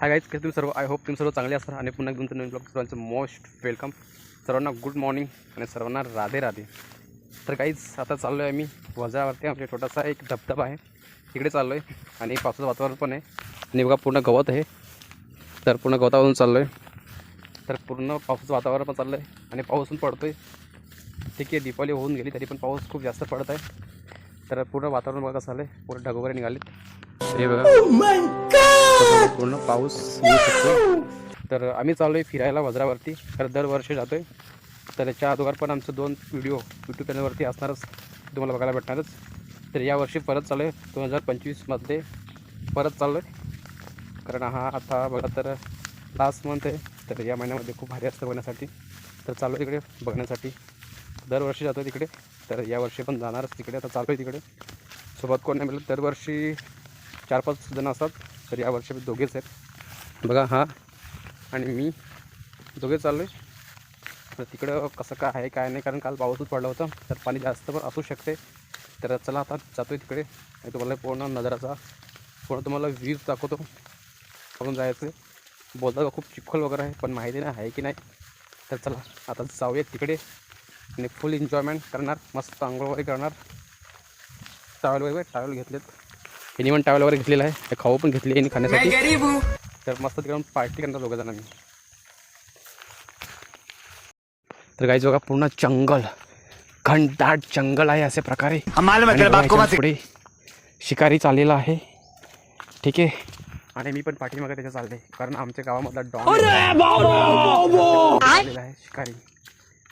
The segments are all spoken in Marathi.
हाय गाईज, तुम्ही सर्व आय होप तुम्ही सर्व चांगले असणार आणि पुन्हा तुमचं नवीन ब्लॉग सर्वांचं मोस्ट वेलकम. सर्वांना गुड मॉर्निंग आणि सर्वांना राधे राधे. तर गाईज आता चाललो आहे आम्ही वजावरती. आमच्या छोटासा एक धबधबा आहे तिकडे चाललो आहे आणि पावसाचं वातावरण पण आहे आणि बघा पूर्ण गवत आहे. तर पूर्ण गवतावरून चाललो आहे. तर पूर्ण पावसाचं वातावरण पण चाललं आहे आणि पाऊस पण पडतो आहे. ठीक आहे, दीपावली होऊन गेली तरी पण पाऊस खूप जास्त पडत आहे. तर पूर्ण वातावरण बघा कसं झालं आहे, पूर्ण ढग वगैरे निघालेत. हे बघा पूर्ण पाऊस येऊ शकतो. तर आम्ही चाललो आहे फिरायला वज्रावरती. तर दरवर्षी जातो आहे. तर याच्या अगोदर पण आमचं 2 व्हिडिओ यूट्यूब चॅनलवरती असणारच, तुम्हाला बघायला भेटणारच. तर यावर्षी परत चाललो आहे 2025मध्ये परत चाललो आहे. कारण हा आता बघा तर लास्ट मंथ आहे. तर या महिन्यामध्ये खूप भारी असतं बघण्यासाठी. तर चाललो आहे तिकडे बघण्यासाठी. दरवर्षी जातो तिकडे. तर यावर्षी पण जाणारच तिकडे. आता चाललो आहे तिकडे. सोबत कोण नाही मिळत. दरवर्षी 4-5 जण असतात. तर यावर्षी दोघेच आहेत बघा, हा आणि मी दोघे चाललो आहे. तर तिकडं कसं काय आहे काय नाही, कारण काल पाऊसच पडला होता तर पाणी जास्त पण असू शकते. तर चला आता जातो आहे तिकडे आणि तुम्हाला पूर्ण नजराचा पूर्ण तुम्हाला व्ह्यूज दाखवतो. आपण जायचं आहे. बोलता का खूप चिखल वगैरे आहे पण माहिती नाही आहे की नाही. तर चला आता जाऊया तिकडे आणि फुल एन्जॉयमेंट करणार, मस्त आंघोळ वगैरे करणार. टावेल घेतलेत, यांनी पण टावेल वगैरे घेतलेला आहे. ते खाऊ पण घेतली यांनी खाण्यासाठी. तर मस्त तिकडून पार्टी करणार दोघं जणांनी. तर गाईज बघा पूर्ण जंगल, घनदाट जंगल आहे अशा प्रकारे. पुढे शिकारी चाललेला आहे. ठीक आहे, आणि मी पण पाठीमागे त्याच्या चालले कारण आमच्या गावामधला डॉन आलेला आहे शिकारी.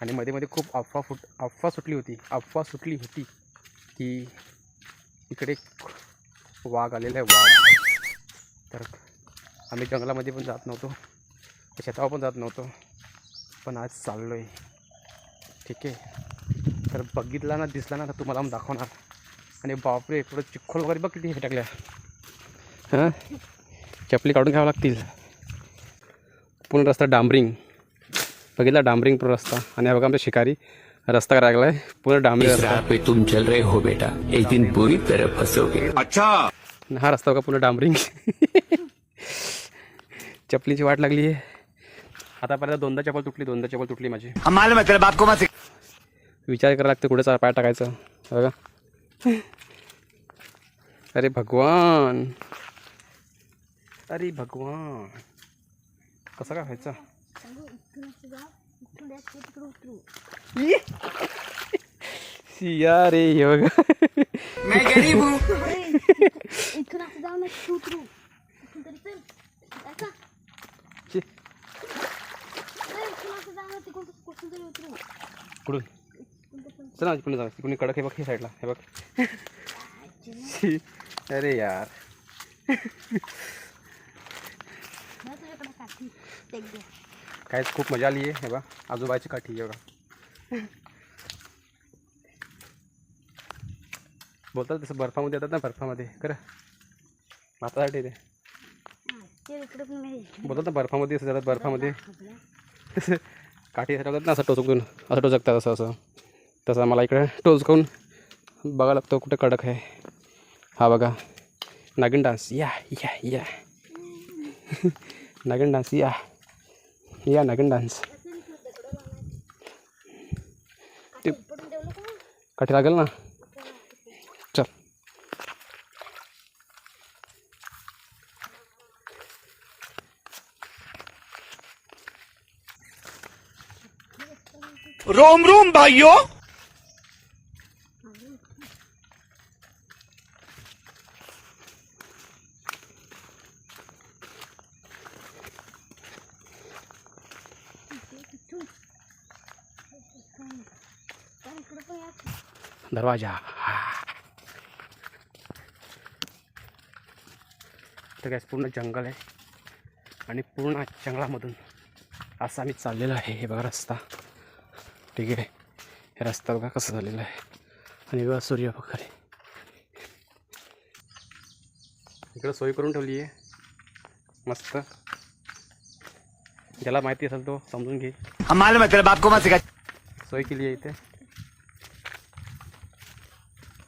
आणि मध्ये मध्ये खूप अफवा सुटली होती की इकडे वाघ आलेला आहे, वाघ. तर आम्ही जंगलामध्ये पण जात नव्हतो, शेतावर पण जात नव्हतो, पण आज चाललो आहे. ठीक आहे, तर बघितला ना, दिसला ना तर तुम्हाला मग दाखवणार. आणि बापरे थोडं चिखल वगैरे बघ किती हे टाकल्या. हां, चपली काढून घ्यावं लागतील. पूर्ण रस्ता डांबरिंग, बघितला डांबरिंग पूर्ण रस्ता. आणि बघा आमचा शिकारी रस्ता करायला आहे पूर्ण डांबरिंग रस्ता पे तुम चल रहे हो बेटा, एक दिन बुरी तरह फंसोगे. अच्छा, हा रस्ता बघा पूर्ण डांबरिंग. चपलीची वाट लागली आहे. आतापर्यंत दोनदा चपल तुटली माझी. विचार करायला लागतं कुठे पाय टाकायचं बघा. अरे भगवान, कसं काय व्हायचं. सिया रे हे बघा. मैं गरीब हूँ. कुठून चला तिकडून जाऊ. तिकडून कडक हे बघ, हे साईडला हे बघ. अरे यार, काहीच खूप मजा आली आहे. हे बघा आजोबाची काठी आहे बघा. बोलतात तसं बर्फामध्ये येतात ना, बर्फामध्ये खरं मातासाठी ते बोलतात ना, बर्फामध्ये असं जातात. बर्फामध्ये तसं काठी ठेवतात ना, असं टोचकून असं टोचकतात असं तसं मला इकडे टोचकून बघायला लागतो कुठे कडक आहे. हा बघा नागिन डान्स. या नागिन डान्स. या नागिन डान्स. ते काठी लागेल ना. चल रोम रोम भाइयों. दरवाजा. तर काय पूर्ण जंगल आहे आणि पूर्ण जंगलामधून असं आम्ही चाललेलं आहे. हे बघा रस्ता. ठीक आहे, हे रस्ता बघा कसं झालेला आहे. आणि बघा सूर्य वगैरे इकडं सोय करून ठेवली आहे मस्त. ज्याला माहिती असेल तो समजून घे. सोय केली आहे इथे.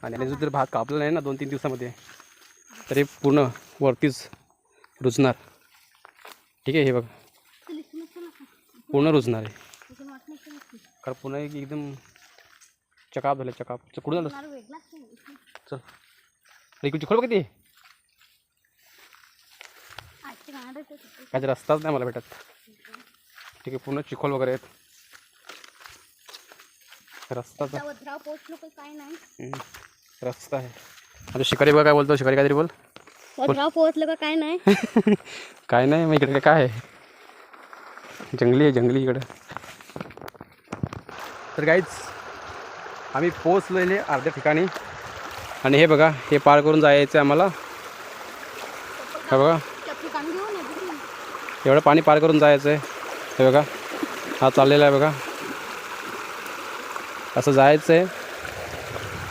आणि जर भात कापला नाही ना 2-3 दिवसामध्ये तरी पूर्ण वरतीच रुजणार. ठीक आहे. हे बघ पूर्ण रुजणार आहे कारण पुन्हा एकदम चकाप झालं. चकाप कुठून झालं. चल इकडे चिखल बघ किती. काय रस्ताच नाही मला भेटत. ठीक आहे पूर्ण चिखल वगैरे आहेत. रस्ताचा रस्ता आहे. आता शिकारी बघा काय बोलतो. शिकारी काहीतरी बोल. पोहोचलं का काय नाही. काय नाही मग इकडे काय आहे. जंगली आहे जंगली इकडे. तर काहीच आम्ही पोचलेले अर्ध्या ठिकाणी आणि हे बघा हे पार करून जायचं आहे आम्हाला. हे बघा एवढं पाणी पार करून जायचं आहे. हे बघा हा चाललेला आहे बघा. असं जायचं आहे.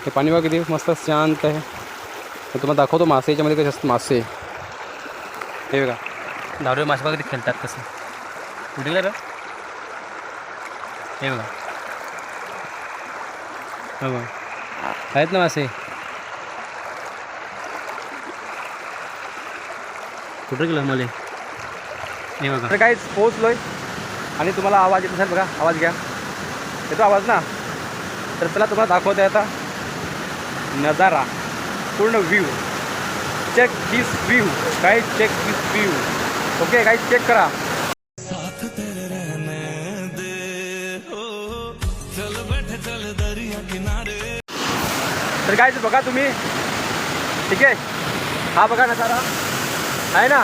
हे पाणी बघा किती मस्त शांत आहे. मी तुम्हाला दाखवतो मासे याच्यामध्ये कसे असतात मासे. हे बघा दारू मासे बघा किती खेळतात कसं. कुठे गेलं हे बघा. हो बघा आहेत ना मासे. कुठे गेलं मला हे बघा. तर काहीच पोहोचलोय आणि तुम्हाला आवाज येत असेल बघा. आवाज घ्या येतो आवाज ना. तर चला तुम्हाला दाखवते आता नजारा पूर्ण व्ह्यू. चेक दिस व्ह्यू गाइस. चेक दिस व्ह्यू. ओके गाइस चेक करा. तर गाइस बघा तुम्ही. ठीक आहे हा बघा नजारा आहे ना.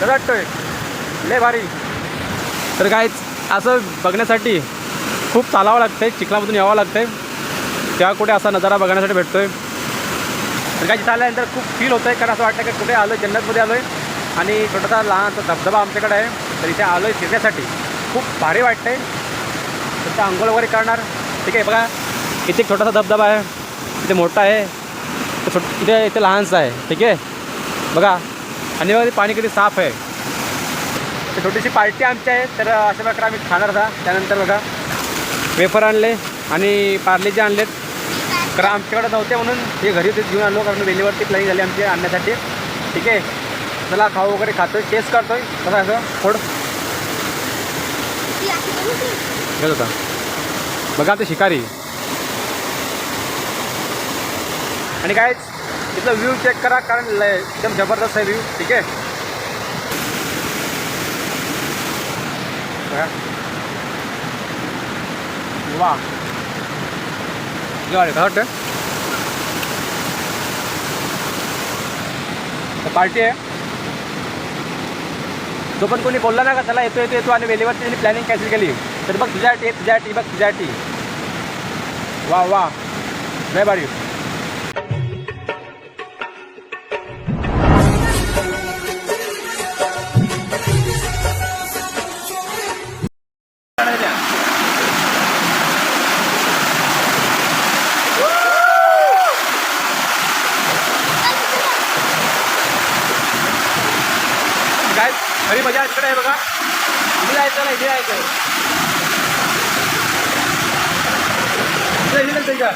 कसं वाटतोय लय भारी. तर गाइस असं बघण्यासाठी खूप चालावं लागतंय. चिखलामधून यावं लागतंय तेव्हा कुठे असा नजारा बघण्यासाठी भेटतोय. तर काय इथं आल्यानंतर खूप फील होतं आहे कारण असं वाटतं की कुठे आलो जन्नतमध्ये आलो आहे आणि छोटासा लहानसा धबधबा आमच्याकडे आहे. तर इथे आलो आहे फिरण्यासाठी. खूप भारी वाटतं आहे. तर अंघोळ वगैरे करणार. ठीक आहे बघा इथे एक छोटासा धबधबा आहे. इथे मोठा आहे इथे लहानसा आहे. ठीक आहे बघा आणि बघा पाणी किती साफ आहे. तर छोटीशी पार्टी आमची आहे. तर अशा प्रकारे आम्ही खाणार होता. त्यानंतर बघा वेफर आणले आणि पार्लेजी आणलेत कारण आमच्याकडे नव्हते म्हणून हे घरी तेच घेऊन आलो कारण वेलीवरती प्लॅनिंग झाली आमची आणण्यासाठी. ठीक आहे चला खाऊ वगैरे खातोय. टेस्ट करतोय कसं असं थोडं घेत होता बघा ते शिकारी. आणि काय तिथलं व्ह्यू चेक करा कारण एकदम जबरदस्त आहे व्ह्यू. ठीक आहे बघा वा कसं वाटतं. पार्टी आहे. जो पण कोणी बोलला ना का त्याला येतो येतो येतो आणि वेळेवरती त्यांनी प्लॅनिंग कॅन्सल केली. तर बघ तुझ्यासाठी तुझ्यासाठी बघ तुझ्यासाठी. वा वा लय भारी. काय खरी मजा इकडे आहे बघा. इथे जायचं ना इथे जायचं त्याच्या.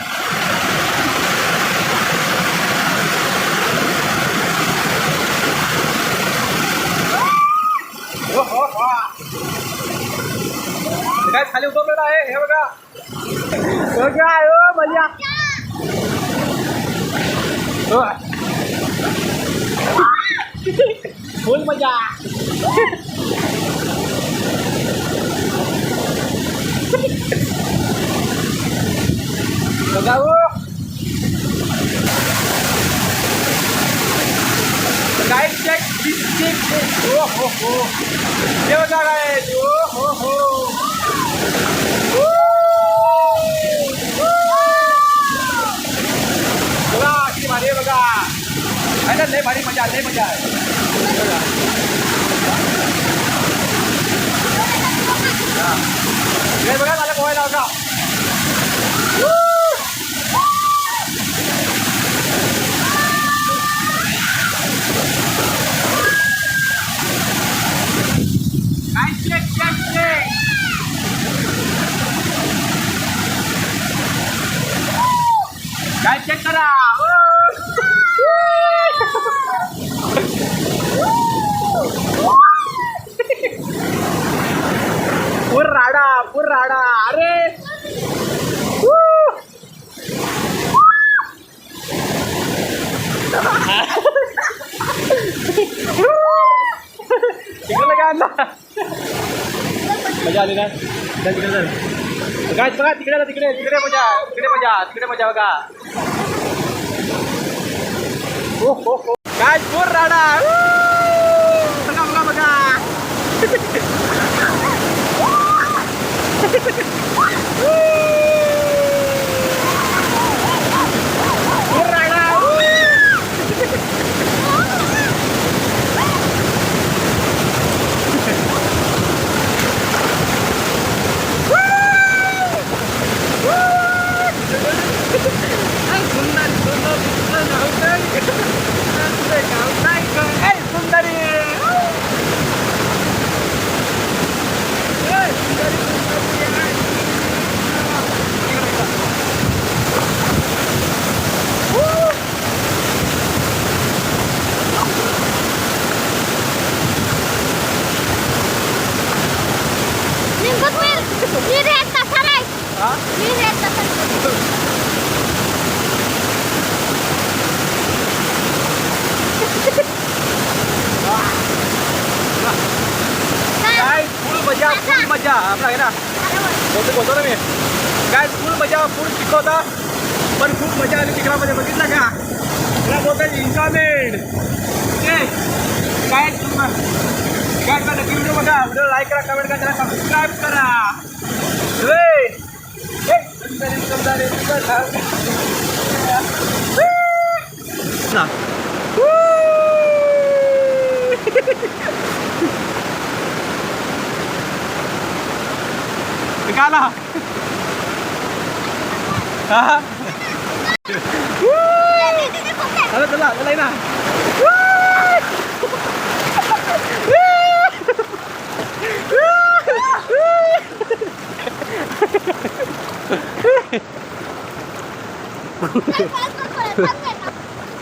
काय खाली उतरलेलं आहे हे बघा. मजा फुल मजा. बघा काय चेक चेक. ओ हो हो हे बघा काय. ओ हो हो बघा किती भारी आहे बघा. आहे ना लय भारी मजा लय मजा आहे. बघा मला पोहायला होता. काय चेक चेक चेक. काय चेक करा. राडा अरे तिकडे काय आणला मजा आली ना तिकडे जर काय बघा तिकडे तिकडे तिकडे मजा तिकडे मजा तिकडे मजा बघा हो हो हो काय जोर राडा बघा बघा बघा जोर राडा काय फुल मजा आपला आहे ना बोलतो ना मी काय फुल मजा फुल शिकवता पण खूप मजा आली चिखलामध्ये बघितलं का तुला बोलतो एन्जॉयमेंट काय काय करा व्हिडिओ बघा व्हिडिओ लाईक करा कमेंट करा त्याला सबस्क्राईब करा ना निकाला अरे चला चला ना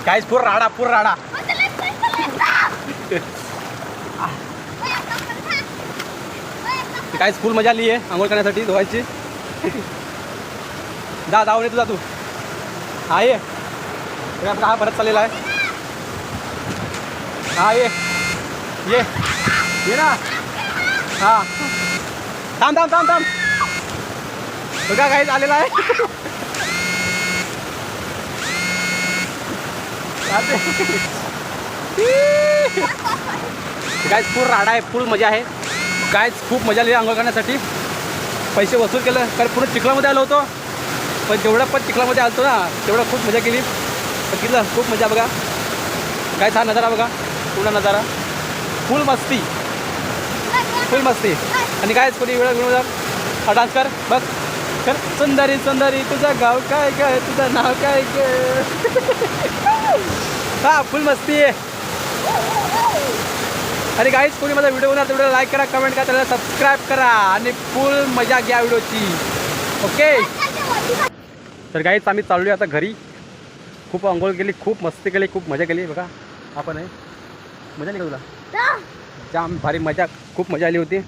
काय पूर राडा काय फुल मजा आली आहे आंघोळ करण्यासाठी धुवायची जाऊन ये तू हा ये आपला हा परत चाललेला आहे हा ये ना हा थांब बघा काही आलेला आहे काय फुल राडा आहे फुल मजा आहे काय खूप मजा आली आंघोळ करण्यासाठी पैसे वसूल केलं कारण पूर्ण चिखलामध्ये आलो होतो पण जेवढं पण चिखलामध्ये आलतो ना तेवढं खूप मजा केली बघितलं खूप मजा बघा काय छान नजारा बघा पूर्ण नजारा फुल मस्ती आणि काय कोणी वेळ हा डान्स कर बघ कर सुंदरी तुझं गाव काय काय तुझं नाव काय हा फुल मस्ती आहे आणि गाईज कोणी माझा व्हिडिओ होणार व्हिडिओ लाईक करा कमेंट करा त्याला सबस्क्राईब करा आणि फुल मजा घ्या व्हिडिओची ओके तर गाईज आम्ही चाललो आता घरी खूप आंघोळ केली खूप मस्ती केली खूप मजा केली बघा आपण आहे मजा नाही का तुला जाम भारी मजा खूप मजा आली होती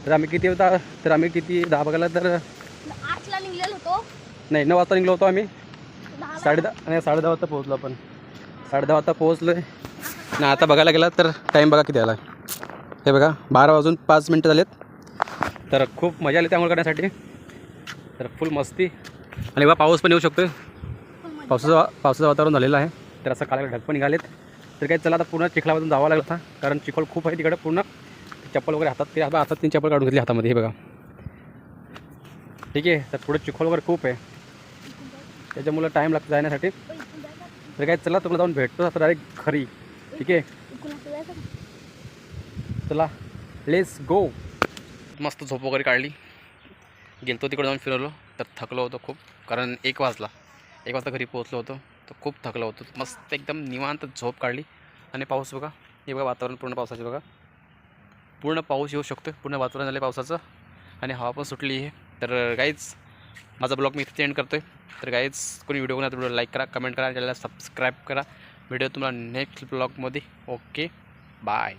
तर आम्ही किती 10 बघायला तर 8ला निघलेलो होतो नाही 9 वाजता निघलो होतो आम्ही 10:30 वाजता पोहोचलो आपण 10:30 वाजता पोहोचलो आहे आणि आता बघायला गेला तर टाईम बघा किती आला हे बघा 12:05 झालेत तर खूप मजा आली त्यामुळे करण्यासाठी तर फुल मस्ती आणि बघा पाऊस पण येऊ शकतो पावसाचं वातावरण झालेलं आहे तर असं काळा ढग पण निघालेत तर काही चला आता पूर्ण चिखलामधून जावं लागलं होता कारण चिखल खूप आहे तिकडे पूर्ण चप्पल वगैरे हातात 3 चप्पल काढून घेतली हातामध्ये हे बघा ठीक आहे तर पुढे चिखल वगैरे खूप आहे त्याच्यामुळं टाईम लागतो जाण्यासाठी तर काय चला तुम्हाला जाऊन भेटतो आता डायरेक्ट घरी ठीक आहे चला लेट्स गो मस्त झोप वगैरे काढली गेलतो तिकडे जाऊन फिरवलो तर थकलो होतो खूप कारण 1 वाजता घरी पोहोचलो होतो तर खूप थकलो होतो मस्त एकदम निवांत झोप काढली आणि पाऊस बघा हे बघा वातावरण पूर्ण पावसाचे बघा पूर्ण पाऊस येऊ शकतो पूर्ण वातावरण झालं पावसाचं आणि हवा पण सुटली आहे तर गाईज माझा ब्लॉग मी इथे एंड करतो आहे तर गाईज कोणी व्हिडिओ बघणार व्हिडिओ लाईक करा कमेंट करा चॅनलला सबस्क्राईब करा व्हिडिओ तुम्हाला नेक्स्ट ब्लॉगमध्ये ओके बाय